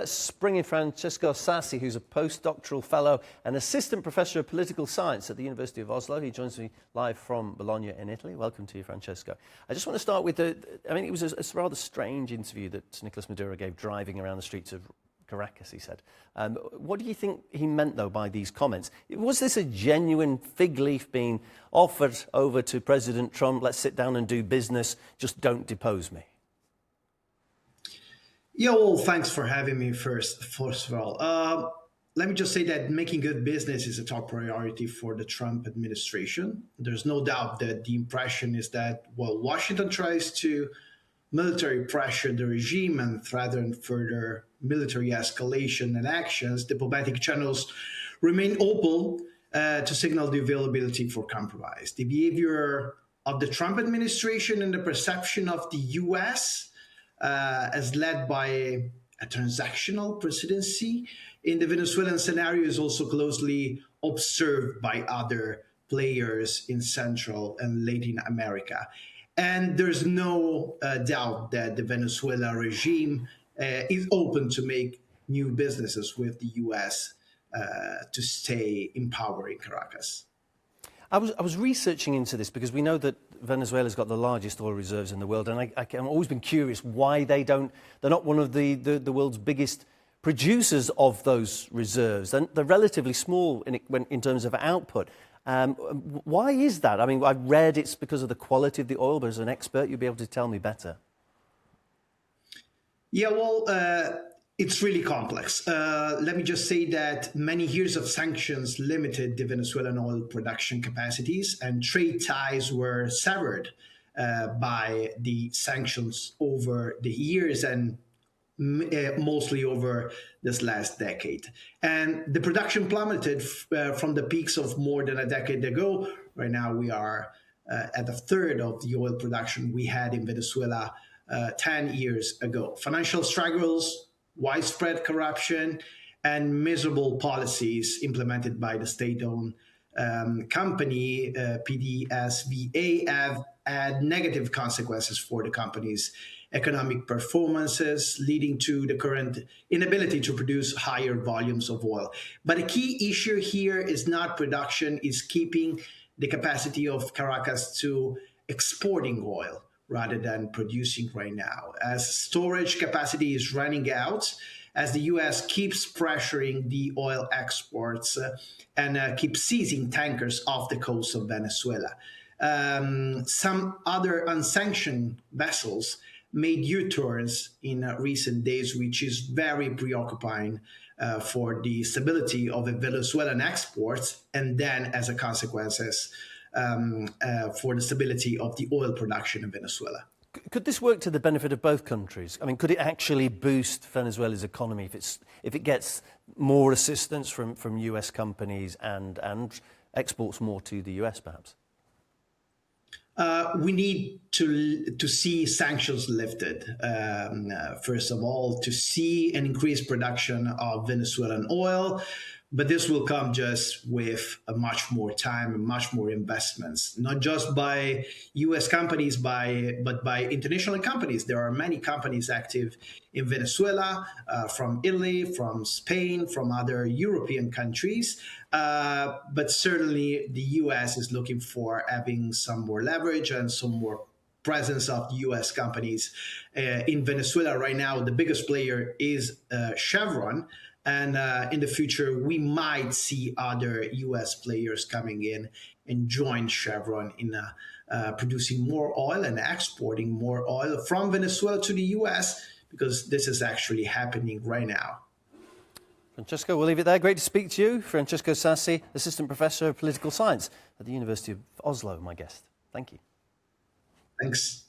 Let's bring in Francesco Sassi, who's a postdoctoral fellow and assistant professor of political science at the University of Oslo. He joins me live from Bologna in Italy. Welcome to you, Francesco. I just want to start with it was a rather strange interview that Nicolas Maduro gave driving around the streets of Caracas, he said. What do you think he meant, though, by these comments? Was this a genuine fig leaf being offered over to President Trump? Let's sit down and do business, just don't depose me. Yeah, well, thanks for having me first of all. Let me just say that making good business is a top priority for the Trump administration. There's no doubt that the impression is that while Washington tries to military pressure the regime and threaten further military escalation and actions, diplomatic channels remain open to signal the availability for compromise. The behavior of the Trump administration and the perception of the U.S. As led by a transactional presidency in the Venezuelan scenario is also closely observed by other players in Central and Latin America. And there's no doubt that the Venezuela regime is open to make new businesses with the U.S. To stay in power in Caracas. I was researching into this because we know that Venezuela's got the largest oil reserves in the world, and I've always been curious why they're not one of the world's biggest producers of those reserves. And they're relatively small in terms of output. Why is that? I mean, I've read it's because of the quality of the oil, but as an expert, you'll be able to tell me better. Yeah, well, it's really complex. Let me just say that many years of sanctions limited the Venezuelan oil production capacities, and trade ties were severed by the sanctions over the years and mostly over this last decade. And the production plummeted from the peaks of more than a decade ago. Right now, we are at a third of the oil production we had in Venezuela 10 years ago. Financial struggles, widespread corruption, and miserable policies implemented by the state-owned company, PDSVA, have had negative consequences for the company's economic performances, leading to the current inability to produce higher volumes of oil. But a key issue here is not production, is keeping the capacity of Caracas to exporting oil rather than producing right now, as storage capacity is running out, as the U.S. keeps pressuring the oil exports and keeps seizing tankers off the coast of Venezuela. Some other unsanctioned vessels made U-turns in recent days, which is very preoccupying for the stability of the Venezuelan exports, and then as a consequence, for the stability of the oil production in Venezuela. Could this work to the benefit of both countries? I mean, could it actually boost Venezuela's economy if it gets more assistance from US companies and exports more to the US, perhaps? We need to see sanctions lifted, first of all, to see an increased production of Venezuelan oil. But this will come just with a much more time and much more investments, not just by U.S. companies, but by international companies. There are many companies active in Venezuela, from Italy, from Spain, from other European countries. But certainly the U.S. is looking for having some more leverage and some more presence of U.S. companies in Venezuela. Right now, the biggest player is Chevron. And in the future, we might see other U.S. players coming in and join Chevron in producing more oil and exporting more oil from Venezuela to the U.S., because this is actually happening right now. Francesco, we'll leave it there. Great to speak to you. Francesco Sassi, Assistant Professor of Political Science at the University of Oslo, my guest. Thank you. Thanks.